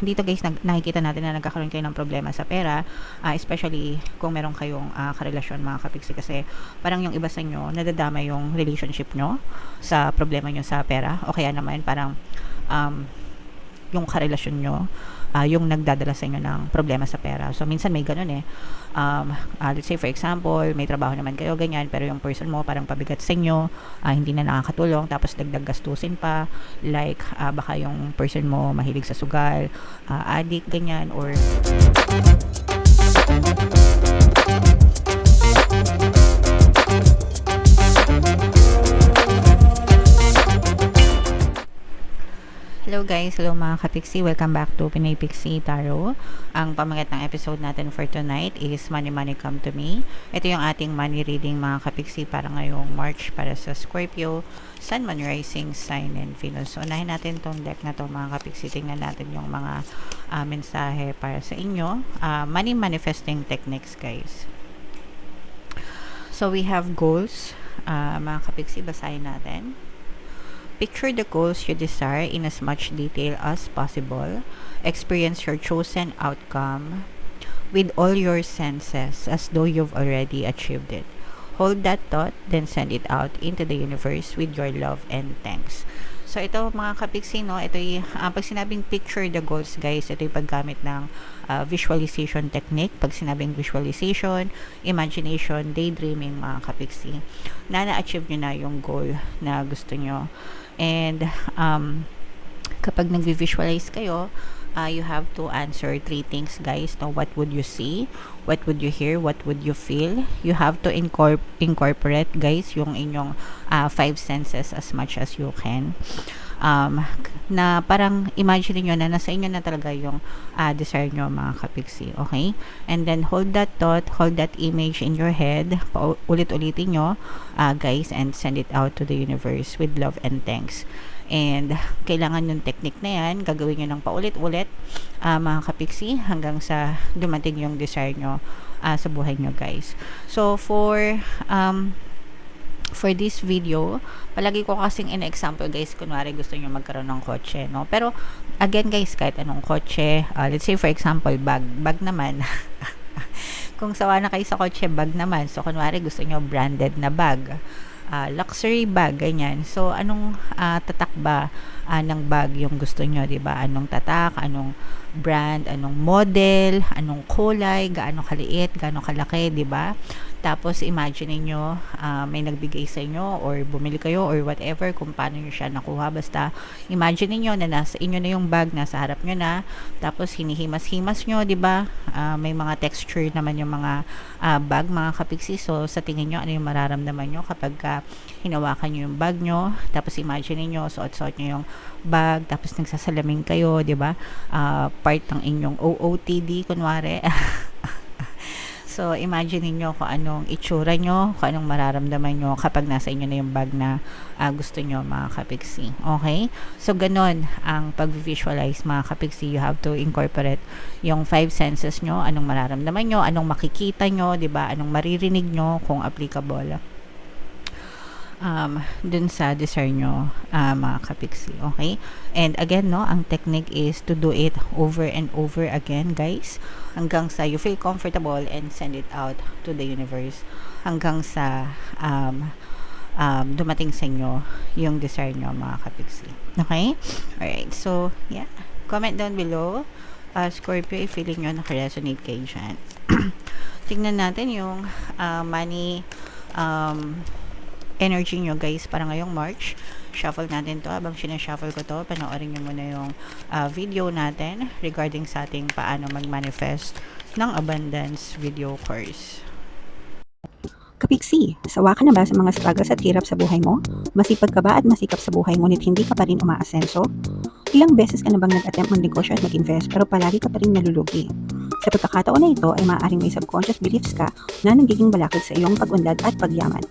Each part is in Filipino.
dito guys, nakikita natin na nagkakaroon kayo ng problema sa pera, especially kung meron kayong karelasyon mga kapiksi, kasi parang yung iba sa inyo nadadama yung relationship nyo sa problema nyo sa pera, o kaya naman parang yung karelasyon nyo yung nagdadala sa inyo ng problema sa pera. So minsan may ganun let's say for example, may trabaho naman kayo ganyan, pero yung person mo parang pabigat sa inyo, hindi na nakakatulong, tapos dagdag gastusin pa, like baka yung person mo mahilig sa sugal, addict ganyan, or hello guys, hello mga kapiksi, welcome back to Pinay Pixie Tarot. Ang pamagat ng episode natin for tonight is Money Money Come to Me. Ito yung ating money reading mga kapiksi para ngayong March para sa Scorpio, Sun, Moon, Rising, Sign, and Venus. So unahin natin tong deck na to mga kapiksi, tingnan natin yung mga mensahe para sa inyo. Money manifesting techniques guys. So we have goals, mga kapiksi, basahin natin. Picture the goals you desire in as much detail as possible. Experience your chosen outcome with all your senses as though you've already achieved it. Hold that thought, then send it out into the universe with your love and thanks. So ito mga kapiksi, no, ito yung pag sinabing picture the goals guys, ito yung paggamit ng visualization technique. Pag sinabing visualization, imagination, daydreaming mga kapiksi, na na-achieve nyo na yung goal na gusto nyo. And kapag nag-visualize kayo, you have to answer 3 things guys. Now, what would you see? What would you hear? What would you feel? You have to incorporate guys yung inyong 5 senses as much as you can. Na parang imagine niyo na nasa inyo na talaga yung desire nyo mga kapiksi, okay? And then hold that thought, hold that image in your head, ulit-ulitin nyo guys, and send it out to the universe with love and thanks. And kailangan yung technique na yan, gagawin nyo ng paulit-ulit mga kapiksi hanggang sa dumating yung desire nyo sa buhay nyo guys. So for this video, palagi ko kasing in-example guys, kunwari gusto nyo magkaroon ng kotse, no? Pero again guys, kahit anong kotse, let's say for example bag naman kung sawa na kayo sa kotse, bag naman, so kunwari gusto nyo branded na bag, luxury bag, ganyan. So anong tatak ba ng bag yung gusto nyo, diba? Anong tatak, anong brand, anong model, anong kulay, gaano kaliit, gaano kalaki, diba? Tapos imagine niyo may nagbigay sa inyo or bumili kayo or whatever, kung paano niyo siya nakuha, basta imagine niyo na nasa inyo na yung bag, nasa harap niyo na, tapos hinihimas-himas niyo, 'di ba? May mga texture naman yung mga bag mga kapiksi. So sa tingin niyo ano yung mararamdaman niyo kapag hinawakan niyo yung bag niyo? Tapos imagine niyo suot-suot niyo yung bag, tapos nagsasalamin kayo, 'di ba? Part ng inyong OOTD kunwari. So, imagine niyo kung anong itsura nyo, kung anong mararamdaman nyo kapag nasa inyo na yung bag na gusto nyo mga kapiksi. Okay? So, ganon ang pag-visualize mga kapiksi. You have to incorporate yung 5 senses nyo, anong mararamdaman nyo, anong makikita nyo, diba? Anong maririnig nyo kung applicable dun sa desire nyo mga kapiksi, okay? And again, no, ang technique is to do it over and over again guys, hanggang sa you feel comfortable and send it out to the universe, hanggang sa dumating sa inyo yung desire nyo mga kapiksi, okay? Alright, so yeah, comment down below Scorpio if feeling nyo nakaresonate kayo dyan. Tingnan natin yung money energy nyo guys para ngayong March. Shuffle natin to. Habang sinashuffle ko to, panoorin nyo muna yung video natin regarding sa ating paano mag-manifest ng abundance video course. Kapiksi, sawa ka na ba sa mga struggles at hirap sa buhay mo? Masipag ka ba at masikap sa buhay ngunit hindi ka pa rin umaasenso? Ilang beses ka na bang nag-attempt mag-negosyo at mag-invest pero palagi ka pa rin nalulugi? Sa pagkakataon na ito ay maaaring may subconscious beliefs ka na nagiging balakid sa iyong pag-unlad at pagyaman.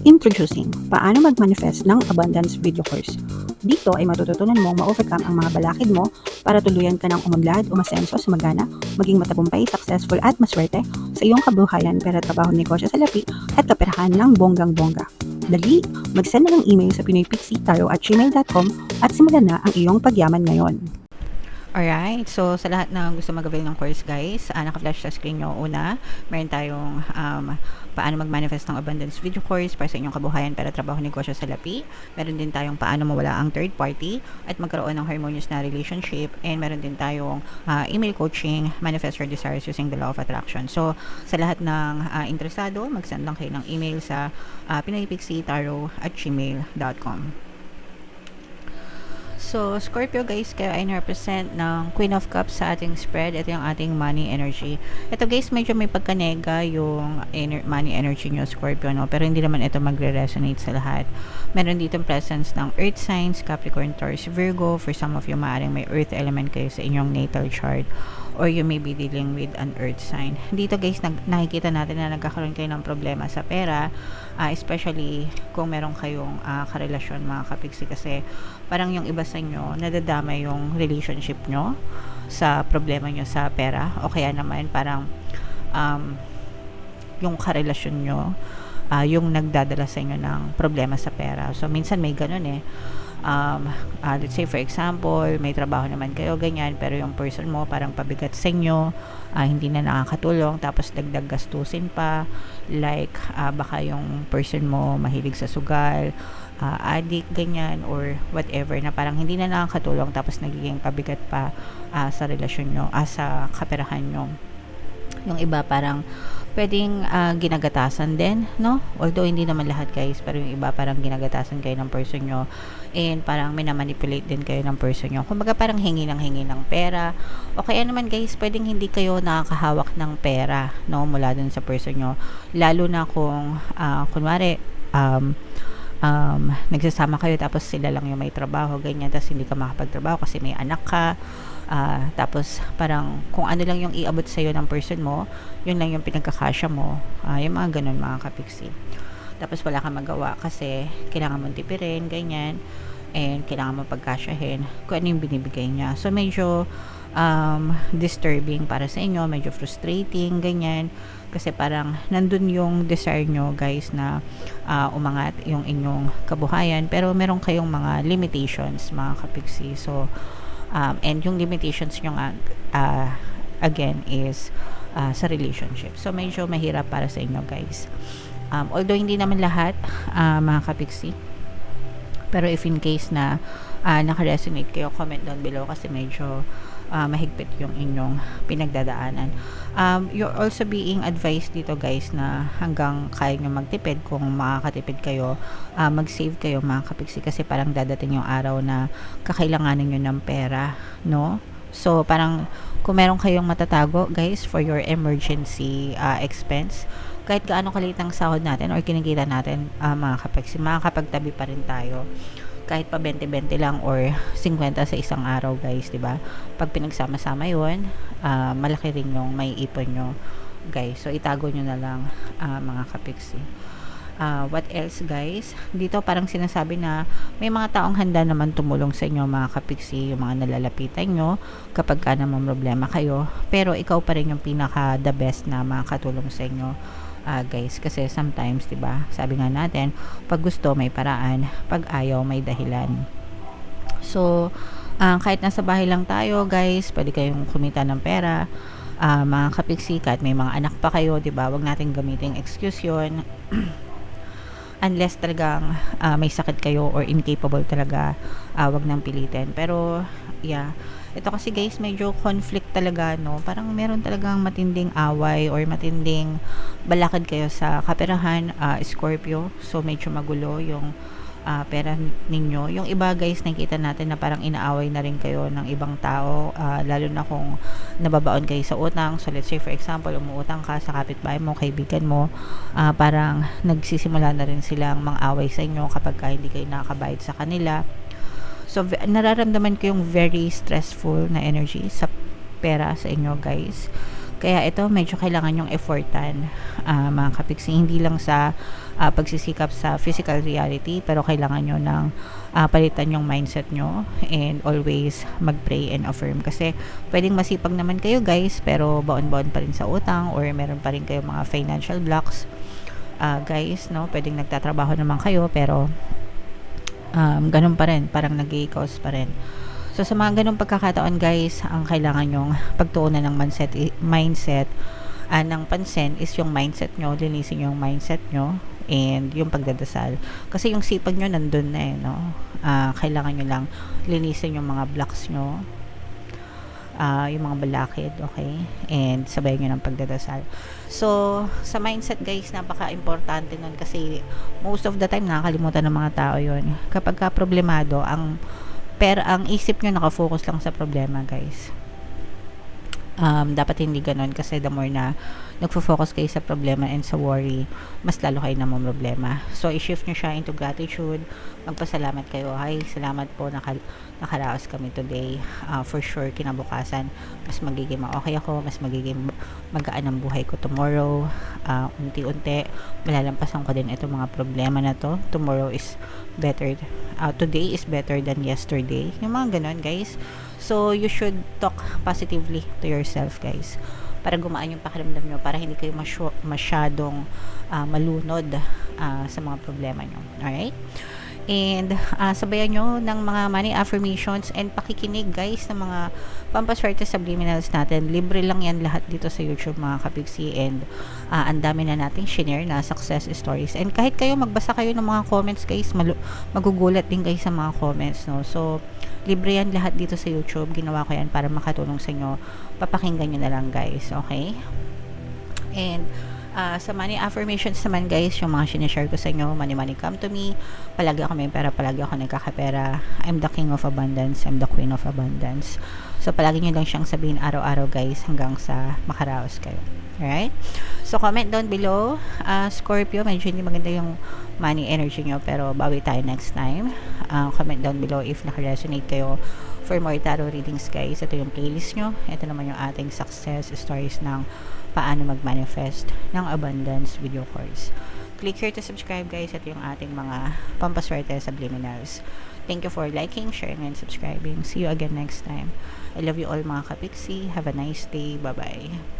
Introducing, paano mag-manifest ng abundance video course. Dito ay matututunan mong ma-overcome ang mga balakid mo para tuluyan ka ng umunlad, umasenso, sumagana, maging matagumpay, successful at maswerte sa iyong kabuhayan, pera, trabaho, negosyo, salapi at kaperahan ng bonggang-bongga. Dali, mag-send na ng email sa pinoypixitaro@gmail.com at simulan na ang iyong pagyaman ngayon. Alright, so sa lahat ng gusto mag-avail ng course guys, naka-flash sa screen nyo. Una, meron tayong paano mag-manifest ng abundance video course para sa inyong kabuhayan, para trabaho, negosyo sa lapi. Meron din tayong paano mawala ang third party at magkaroon ng harmonious na relationship. And meron din tayong email coaching, manifest your desires using the law of attraction. So sa lahat ng interesado, mag-send lang kayo ng email sa pinoypixietaro@gmail.com. So, Scorpio guys, kayo ay represent ng Queen of Cups sa ating spread. Ito yung ating money energy. Ito guys, medyo may pagkanega yung money energy nyo, Scorpio, no? Pero hindi naman ito magre-resonate sa lahat. Meron dito presence ng Earth signs, Capricorn, Taurus, Virgo. For some of you, maaaring may Earth element kayo sa inyong natal chart. Or you may be dealing with an Earth sign. Dito guys, nakikita natin na nagkakaroon kayo ng problema sa pera. Especially kung meron kayong karelasyon mga kapiksi, kasi parang yung iba sa inyo nadadamay yung relationship nyo sa problema nyo sa pera, o kaya naman parang yung karelasyon nyo yung nagdadala sa inyo ng problema sa pera. So minsan may ganun let's say for example, may trabaho naman kayo ganyan, pero yung person mo parang pabigat sa inyo, hindi na nakakatulong, tapos dagdag gastusin pa, like baka yung person mo mahilig sa sugal, addict ganyan, or whatever, na parang hindi na nakakatulong tapos nagiging pabigat pa sa relasyon nyo, sa kaperahan nyo. Yung iba parang pwedeng ginagatasan din, no? Although hindi naman lahat guys, pero yung iba parang ginagatasan kayo ng person nyo, and parang minamanipulate din kayo ng person nyo. Kumbaga parang hingi ng pera, o kaya naman guys, pwedeng hindi kayo nakakahawak ng pera, no? Mula dun sa person nyo, lalo na kung kunwari nagsasama kayo tapos sila lang yung may trabaho ganyan, tapos hindi ka makapagtrabaho kasi may anak ka, tapos parang kung ano lang yung iabot sa'yo ng person mo, yun lang yung pinagkakasya mo, yung mga ganun mga kapiksi. Tapos wala kang magawa kasi kailangan mong tipirin ganyan, and kailangan mong pagkasyahin kung ano yung binibigay niya. So medyo disturbing para sa inyo, medyo frustrating ganyan, kasi parang nandun yung desire nyo guys na umangat yung inyong kabuhayan, pero meron kayong mga limitations mga kapiksi. So and yung limitations nyo nga again is sa relationship. So medyo mahirap para sa inyo guys, although hindi naman lahat mga kapiksi, pero if in case na naka-resonate kayo, comment down below, kasi medyo mahigpit yung inyong pinagdadaanan. You're also being advised dito guys na hanggang kaya nyo magtipid, kung makakatipid kayo, mag-save kayo mga kapiksi, kasi parang dadating yung araw na kakailanganin nyo ng pera, no? So parang kung meron kayong matatago guys for your emergency expense, kahit gaano kaliit ang sahod natin or kinikita natin mga kapiksi, makakapagtabi pa rin tayo kahit pa 20-20 lang or 50 sa isang araw guys, diba? Pag pinagsama-sama yun, malaki rin yung may ipon nyo guys. So itago nyo na lang mga kapiksi. What else guys? Dito parang sinasabi na may mga taong handa naman tumulong sa inyo mga kapiksi, yung mga nalalapitan nyo kapag ka naman problema kayo, pero ikaw pa rin yung pinaka the best na makakatulong sa inyo guys, kasi sometimes diba, sabi nga natin, pag gusto may paraan, pag ayaw may dahilan. So kahit nasa bahay lang tayo guys, pwede kayong kumita ng pera mga kapiksi, kahit may mga anak pa kayo, diba, wag natin gamitin excuse yun unless talagang may sakit kayo or incapable talaga, wag nang pilitin. Pero yeah, ito kasi guys medyo conflict talaga, no? Parang meron talagang matinding away or matinding balakid kayo sa kaperahan, Scorpio. So medyo magulo yung pera ninyo. Yung iba guys, nakikita natin na parang inaaway na rin kayo ng ibang tao, lalo na kung nababaon kayo sa utang. So let's say for example, umuutang ka sa kapitbahay mo, kaibigan mo, parang nagsisimula na rin silang mang-away sa inyo kapag hindi kayo nakakabayad sa kanila. So nararamdaman ko yung very stressful na energy sa pera sa inyo guys. Kaya ito medyo kailangan yung effortan mga kapiksi, hindi lang sa pagsisikap sa physical reality, pero kailangan nyo ng palitan yung mindset nyo, and always mag-pray and affirm, kasi pwedeng masipag naman kayo guys, pero baon-baon pa rin sa utang, or meron pa rin kayo mga financial blocks guys, no? Pwedeng nagtatrabaho naman kayo pero ganun pa rin, parang nag-i-cause pa rin. So sa mga ganung pagkakataon guys, ang kailangan nyong pagtuunan ng mindset ng pansin is yung mindset nyo, linisin yung mindset nyo and yung pagdadasal. Kasi yung sipag nyo nandun na no? Kailangan nyo lang linisin yung mga blocks nyo, yung mga balakid, okay? And sabay nyo ng pagdadasal. So, sa mindset guys, napaka-importante nun kasi most of the time nakakalimutan ng mga tao yun. Kapag ka problemado, ang isip nyo nakafocus lang sa problema guys. Dapat hindi ganun kasi the more na nagfo-focus kayo sa problema and sa worry, mas lalo kayo na problema. So, i-shift nyo siya into gratitude. Magpasalamat kayo. Ay, salamat po nakaraos kami today. For sure, kinabukasan, mas magiging okay ako, mas magiging magaan ang buhay ko tomorrow. Unti-unti, malalampasan ko din itong mga problema na to. Tomorrow is better. Today is better than yesterday. Yung mga ganun, guys. So, you should talk positively to yourself, guys. Para gumaan yung pakiramdam nyo, para hindi kayo masyadong malunod sa mga problema nyo. Alright? And sabayan nyo ng mga money affirmations and pakikinig guys ng mga pampaswerte subliminals natin. Libre lang yan lahat dito sa YouTube mga kapigsi, and ang dami na nating share na success stories. And kahit kayo magbasa kayo ng mga comments guys, magugulat din kayo sa mga comments, no? So libre yan lahat dito sa YouTube. Ginawa ko yan para makatulong sa inyo. Papakinggan nyo na lang guys, okay? And sa money affirmations naman guys, yung mga sinishare ko sa inyo, money come to me, palagi ako may pera, palagi ako nagkakapera, I'm the king of abundance, I'm the queen of abundance. So palagi nyo lang siyang sabihin araw-araw guys hanggang sa makaraos kayo. Alright? So comment down below. Scorpio, medyo hindi maganda yung money energy nyo, pero bawi tayo next time. Comment down below if naka-resonate kayo for more tarot readings guys. Ito yung playlist nyo. Ito naman yung ating success stories ng paano mag-manifest ng abundance video course. Click here to subscribe guys. Ito yung ating mga pampaswerte subliminals. Thank you for liking, sharing, and subscribing. See you again next time. I love you all mga kapiksi. Have a nice day. Bye-bye.